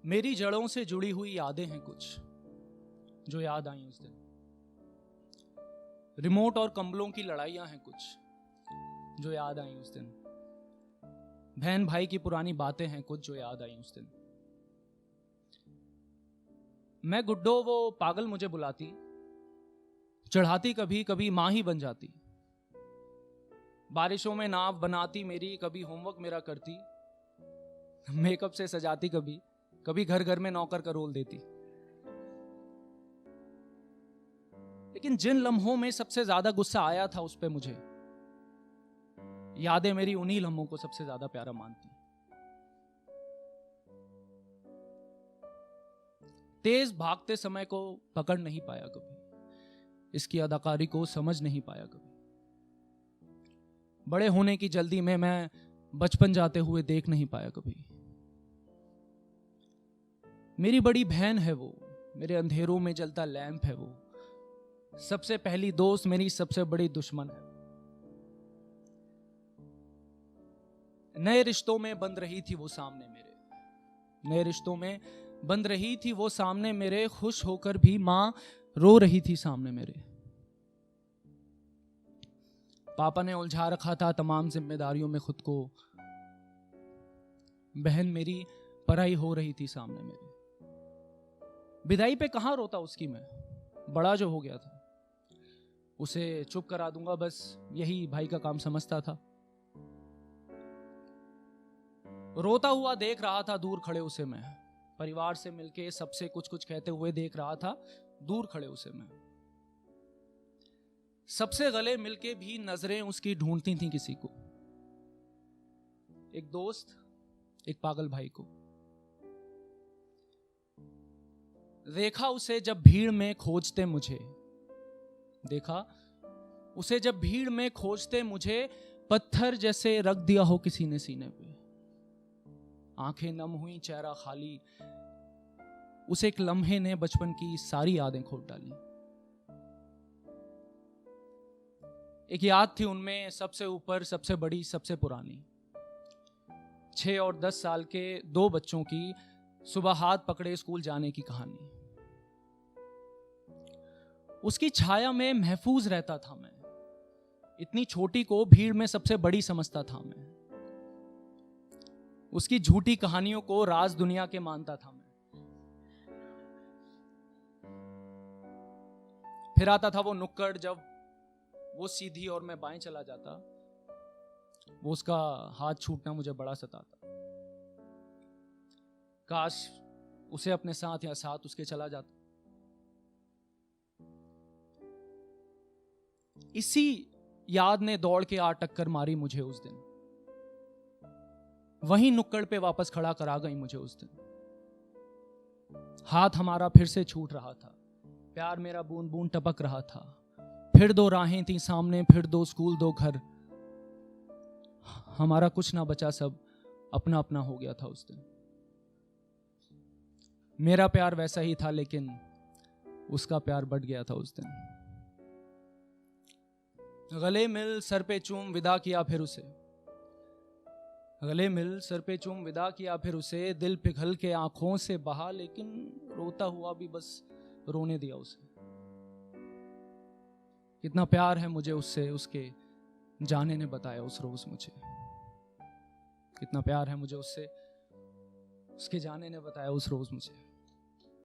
मेरी जड़ों से जुड़ी हुई यादें हैं कुछ जो याद आई उस दिन। रिमोट और कंबलों की लड़ाइयां हैं कुछ जो याद आई उस दिन। बहन भाई की पुरानी बातें हैं कुछ जो याद आई उस दिन। मैं गुड्डो वो पागल मुझे बुलाती, चढ़ाती कभी कभी मां ही बन जाती। बारिशों में नाव बनाती मेरी, कभी होमवर्क मेरा करती। मेकअप से सजाती कभी कभी घर घर में नौकर का रोल देती। लेकिन जिन लम्हों में सबसे ज्यादा गुस्सा आया था उस पे मुझे, यादें मेरी उन्हीं लम्हों को सबसे ज्यादा प्यारा मानती। तेज भागते समय को पकड़ नहीं पाया कभी, इसकी अदाकारी को समझ नहीं पाया कभी। बड़े होने की जल्दी में मैं बचपन जाते हुए देख नहीं पाया कभी। मेरी बड़ी बहन है वो, मेरे अंधेरों में जलता लैंप है वो। सबसे पहली दोस्त मेरी सबसे बड़ी दुश्मन है। नए रिश्तों में बंध रही थी वो सामने मेरे, नए रिश्तों में बंध रही थी वो सामने मेरे। खुश होकर भी मां रो रही थी सामने मेरे। पापा ने उलझा रखा था तमाम जिम्मेदारियों में खुद को। बहन मेरी पराई हो रही थी सामने मेरे। विदाई पे कहां रोता उसकी मैं, बड़ा जो हो गया था। उसे चुप करा दूंगा बस, यही भाई का काम समझता था। रोता हुआ देख रहा था दूर खड़े उसे मैं। परिवार से मिलके सबसे कुछ कुछ कहते हुए देख रहा था दूर खड़े उसे मैं। सबसे गले मिलके भी नजरें उसकी ढूंढती थी किसी को, एक दोस्त, एक पागल भाई को। देखा उसे जब भीड़ में खोजते मुझे, देखा उसे जब भीड़ में खोजते मुझे। पत्थर जैसे रख दिया हो किसी ने सीने पे। आंखें नम हुई, चेहरा खाली। उस एक लम्हे ने बचपन की सारी यादें खोद डाली। एक याद थी उनमें सबसे ऊपर, सबसे बड़ी, सबसे पुरानी। 6 और 10 साल के दो बच्चों की सुबह हाथ पकड़े स्कूल जाने की कहानी। उसकी छाया में महफूज रहता था मैं। इतनी छोटी को भीड़ में सबसे बड़ी समझता था मैं। उसकी झूठी कहानियों को राज दुनिया के मानता था मैं। फिर आता था वो नुक्कड़, जब वो सीधी और मैं बाएं चला जाता। वो उसका हाथ छूटना मुझे बड़ा सताता। काश उसे अपने साथ या साथ उसके चला जाता। इसी याद ने दौड़ के आ टक्कर मारी मुझे उस दिन। वहीं नुक्कड़ पे वापस खड़ा करा गई मुझे उस दिन। हाथ हमारा फिर से छूट रहा था, प्यार मेरा बूंद बूंद टपक रहा था। फिर दो राहें थी सामने, फिर दो स्कूल, दो घर। हमारा कुछ ना बचा, सब अपना अपना हो गया था उस दिन। मेरा प्यार वैसा ही था, लेकिन उसका प्यार बढ़ गया था उस दिन। गले मिल सर पे चूम विदा किया फिर उसे। गले मिल सर पे चूम विदा किया फिर उसे। दिल पिघल के आंखों से बहा, लेकिन रोता हुआ भी बस रोने दिया उसे। कितना प्यार है मुझे उससे, उसके जाने ने बताया उस रोज मुझे। कितना प्यार है मुझे उससे, उसके जाने ने बताया उस रोज मुझे।